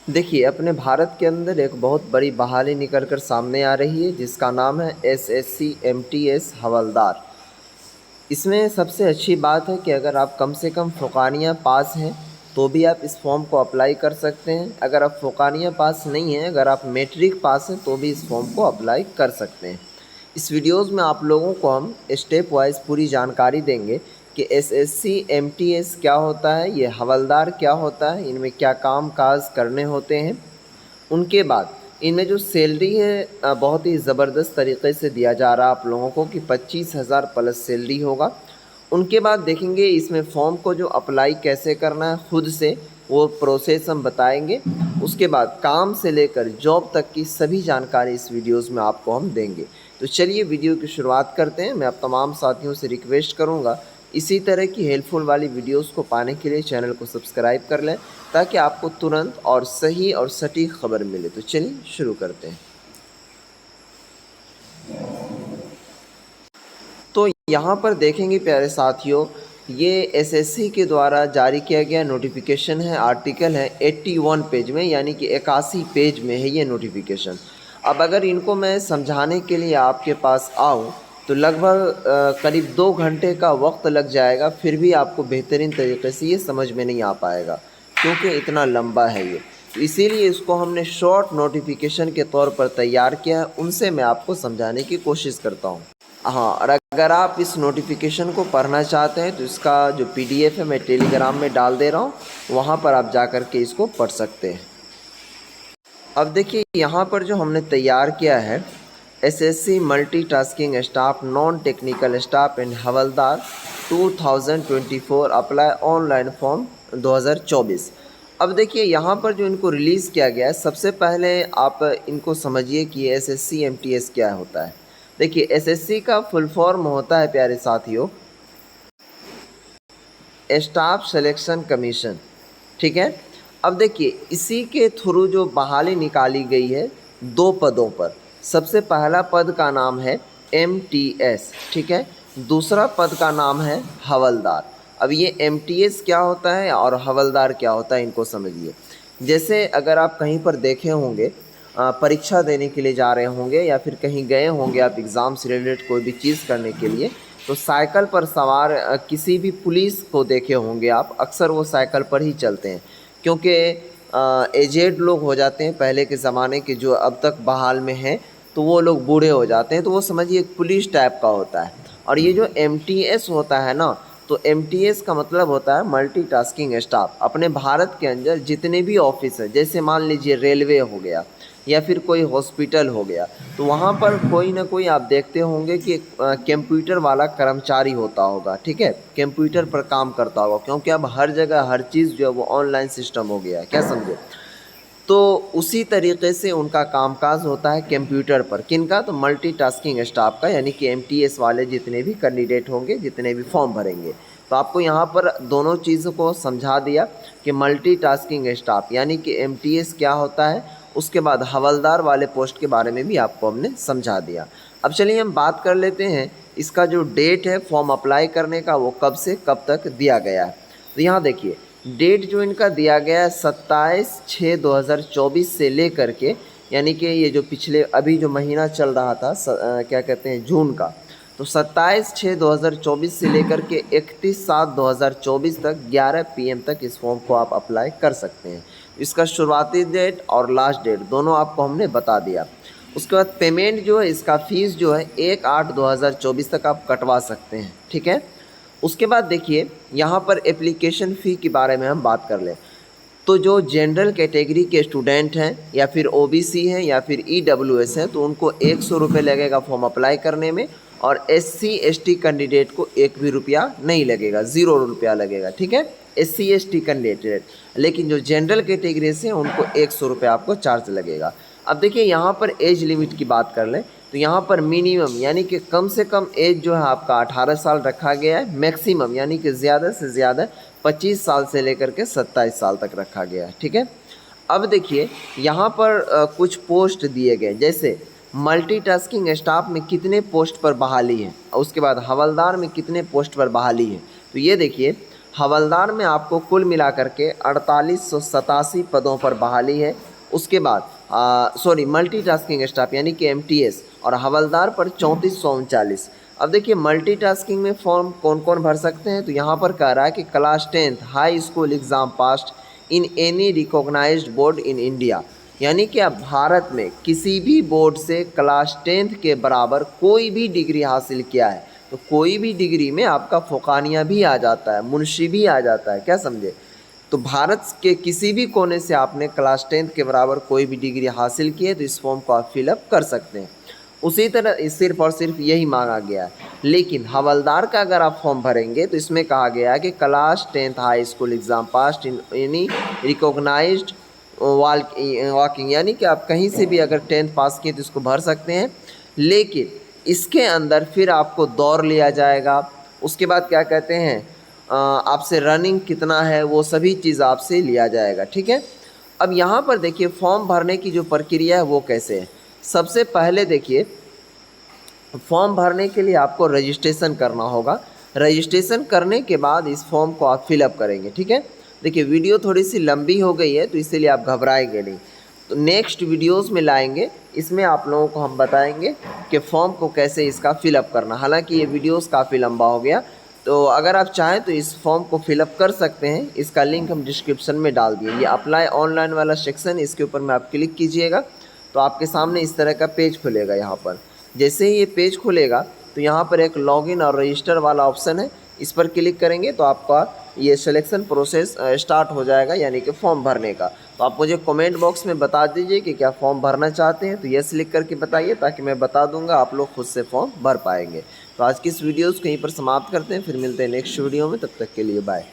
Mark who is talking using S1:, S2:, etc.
S1: देखिए, अपने भारत के अंदर एक बहुत बड़ी बहाली निकल कर सामने आ रही है जिसका नाम है एसएससी एमटीएस हवलदार। इसमें सबसे अच्छी बात है कि अगर आप कम से कम फ़ोकानिया पास हैं तो भी आप इस फॉर्म को अप्लाई कर सकते हैं। अगर आप फ़ोकानिया पास नहीं हैं, अगर आप मैट्रिक पास हैं तो भी इस फॉर्म को अप्लाई कर सकते हैं। इस वीडियोज़ में आप लोगों को हम स्टेप वाइज़ पूरी जानकारी देंगे कि एसएससी एमटीएस क्या होता है, ये हवलदार क्या होता है, इनमें क्या काम-काज करने होते हैं। उनके बाद इनमें जो सैलरी है बहुत ही ज़बरदस्त तरीके से दिया जा रहा है आप लोगों को कि 25,000 प्लस सैलरी होगा। उनके बाद देखेंगे इसमें फॉर्म को जो अप्लाई कैसे करना है खुद से, वो प्रोसेस हम बताएंगे। उसके बाद काम से लेकर जॉब तक की सभी जानकारी इस वीडियोज़ में आपको हम देंगे। तो चलिए वीडियो की शुरुआत करते हैं। मैं आप तमाम साथियों से रिक्वेस्ट करूँगा इसी तरह की हेल्पफुल वाली वीडियोस को पाने के लिए चैनल को सब्सक्राइब कर लें ताकि आपको तुरंत और सही और सटीक खबर मिले। तो चलिए शुरू करते हैं। तो यहाँ पर देखेंगे प्यारे साथियों, ये एसएससी के द्वारा जारी किया गया नोटिफिकेशन है, आर्टिकल है 81 पेज में, यानी कि 81 पेज में है ये नोटिफिकेशन। अब अगर इनको मैं समझाने के लिए आपके पास आऊँ तो लगभग करीब 2 घंटे का वक्त लग जाएगा, फिर भी आपको बेहतरीन तरीके से ये समझ में नहीं आ पाएगा क्योंकि इतना लंबा है ये। तो इसीलिए इसको हमने शॉर्ट नोटिफिकेशन के तौर पर तैयार किया है, उनसे मैं आपको समझाने की कोशिश करता हूँ। हाँ, और अगर आप इस नोटिफिकेशन को पढ़ना चाहते हैं तो इसका जो पीडीएफ है मैं टेलीग्राम में डाल दे रहा हूँ, वहाँ पर आप जा कर के इसको पढ़ सकते हैं। अब देखिए यहाँ पर जो हमने तैयार किया है SSC multitasking staff non technical staff and havildar 2024 apply online form 2024। अब देखिए यहाँ पर जो इनको रिलीज़ किया गया है, सबसे पहले आप इनको समझिए कि एसएससी एमटीएस क्या होता है। देखिए एसएससी का फुल फॉर्म होता है प्यारे साथियों स्टाफ सिलेक्शन कमीशन, ठीक है। अब देखिए इसी के थ्रू जो बहाली निकाली गई है 2 पदों पर। सबसे पहला पद का नाम है एमटीएस, ठीक है। दूसरा पद का नाम है हवलदार। अब ये एमटीएस क्या होता है और हवलदार क्या होता है, इनको समझिए। जैसे अगर आप कहीं पर देखे होंगे, परीक्षा देने के लिए जा रहे होंगे या फिर कहीं गए होंगे आप एग्ज़ाम से रिलेटेड कोई भी चीज़ करने के लिए, तो साइकिल पर सवार किसी भी पुलिस को देखे होंगे आप, अक्सर वो साइकिल पर ही चलते हैं क्योंकि एजेड लोग हो जाते हैं पहले के ज़माने के, जो अब तक बहाल में हैं, तो वो लोग बूढ़े हो जाते हैं, तो वो समझिए एक पुलिस टाइप का होता है। और ये जो एमटीएस होता है ना, तो एमटीएस का मतलब होता है मल्टीटास्किंग स्टाफ। अपने भारत के अंदर जितने भी ऑफिस है, जैसे मान लीजिए रेलवे हो गया या फिर कोई हॉस्पिटल हो गया, तो वहाँ पर कोई ना कोई आप देखते होंगे कि कंप्यूटर वाला कर्मचारी होता होगा, ठीक है। कंप्यूटर पर काम करता होगा क्योंकि अब हर जगह हर चीज़ जो है वो ऑनलाइन सिस्टम हो गया है, क्या समझे। तो उसी तरीके से उनका कामकाज होता है कंप्यूटर पर। किनका? तो मल्टीटास्किंग स्टाफ का, यानी कि एमटीएस वाले जितने भी कैंडिडेट होंगे, जितने भी फॉर्म भरेंगे। तो आपको यहाँ पर दोनों चीज़ों को समझा दिया कि मल्टीटास्किंग स्टाफ यानी कि एमटीएस क्या होता है, उसके बाद हवलदार वाले पोस्ट के बारे में भी आपको हमने समझा दिया। अब चलिए हम बात कर लेते हैं इसका जो डेट है फॉर्म अप्लाई करने का, वो कब से कब तक दिया गया है। तो यहाँ देखिए डेट जो इनका दिया गया है 27/6/2024 से लेकर के, यानी कि ये जो पिछले अभी जो महीना चल रहा था क्या कहते हैं जून का, तो 27/6/2024 से लेकर के 31/7/2024 तक 11 PM तक इस फॉर्म को आप अप्लाई कर सकते हैं। इसका शुरुआती डेट और लास्ट डेट दोनों आपको हमने बता दिया। उसके बाद पेमेंट जो है, इसका फ़ीस जो है 1/8/2024 तक आप कटवा सकते हैं, ठीक है। उसके बाद देखिए यहाँ पर एप्लीकेशन फ़ी के बारे में हम बात कर लें, तो जो जनरल कैटेगरी के स्टूडेंट हैं या फिर ओबीसी हैं या फिर ईडब्ल्यूएस हैं, तो उनको 100 रुपये लगेगा फॉर्म अप्लाई करने में, और एससी एसटी कैंडिडेट को 1 भी रुपया नहीं लगेगा, 0 रुपया लगेगा, ठीक है, एससी एसटी कैंडिडेट। लेकिन जो जनरल कैटेगरी से हैं उनको 100 रुपये आपको चार्ज लगेगा। अब देखिए यहाँ पर एज लिमिट की बात कर लें, तो यहाँ पर मिनिमम यानी कि कम से कम एज जो है आपका 18 साल रखा गया है, मैक्सिमम यानी कि ज़्यादा से ज़्यादा 25 साल से लेकर के 27 साल तक रखा गया है, ठीक है। अब देखिए यहाँ पर कुछ पोस्ट दिए गए, जैसे मल्टीटास्किंग स्टाफ में कितने पोस्ट पर बहाली है और उसके बाद हवलदार में कितने पोस्ट पर बहाली है। तो ये देखिए हवलदार में आपको कुल मिलाकर के 4887 पदों पर बहाली है। उसके बाद मल्टीटास्किंग स्टाफ यानी कि एमटीएस और हवलदार पर 3439। अब देखिए मल्टीटास्किंग में फॉर्म कौन कौन भर सकते हैं, तो यहाँ पर कह रहा है कि class 10th high school exam passed in any recognised board in India, यानी कि आप भारत में किसी भी बोर्ड से क्लास 10th के बराबर कोई भी डिग्री हासिल किया है, तो कोई भी डिग्री में आपका फ़ोकानिया भी आ जाता है, मुंशी भी आ जाता है, क्या समझे। तो भारत के किसी भी कोने से आपने क्लास 10th के बराबर कोई भी डिग्री हासिल की है तो इस फॉर्म को आप फिलअप कर सकते हैं। उसी तरह सिर्फ और सिर्फ यही मांगा गया है। लेकिन हवलदार का अगर आप फॉर्म भरेंगे तो इसमें कहा गया है कि class 10th high school exam passed in any recognised walking, यानी कि आप कहीं से भी अगर 10th पास किए तो इसको भर सकते हैं। लेकिन इसके अंदर फिर आपको दौड़ लिया जाएगा, उसके बाद क्या कहते हैं आपसे रनिंग कितना है वो सभी चीज़ आपसे लिया जाएगा, ठीक है। अब यहाँ पर देखिए फॉर्म भरने की जो प्रक्रिया है वो कैसे है। सबसे पहले देखिए फॉर्म भरने के लिए आपको रजिस्ट्रेशन करना होगा। रजिस्ट्रेशन करने के बाद इस फॉर्म को आप फिलअप करेंगे, ठीक है। देखिए वीडियो थोड़ी सी लंबी हो गई है तो इसीलिए आप घबराएंगे नहीं, तो नेक्स्ट वीडियोस में लाएंगे, इसमें आप लोगों को हम बताएंगे कि फॉर्म को कैसे इसका फिलअप करना। हालांकि ये वीडियोस काफ़ी लंबा हो गया, तो अगर आप चाहें तो इस फॉर्म को फिलअप कर सकते हैं। इसका लिंक हम डिस्क्रिप्शन में डाल दिए। ये अप्लाई ऑनलाइन वाला सेक्शन, इसके ऊपर में आप क्लिक कीजिएगा तो आपके सामने इस तरह का पेज खुलेगा। यहाँ पर जैसे ही ये पेज खुलेगा तो यहाँ पर एक लॉगिन और रजिस्टर वाला ऑप्शन है, इस पर क्लिक करेंगे तो आपका ये सिलेक्शन प्रोसेस स्टार्ट हो जाएगा, यानी कि फॉर्म भरने का। तो आप मुझे कमेंट बॉक्स में बता दीजिए कि क्या फॉर्म भरना चाहते हैं, तो यस लिख करके बताइए ताकि मैं बता दूंगा, आप लोग खुद से फॉर्म भर पाएंगे। तो आज की इस वीडियोज़ को यहीं पर समाप्त करते हैं, फिर मिलते हैं नेक्स्ट वीडियो में, तब तक के लिए बाय।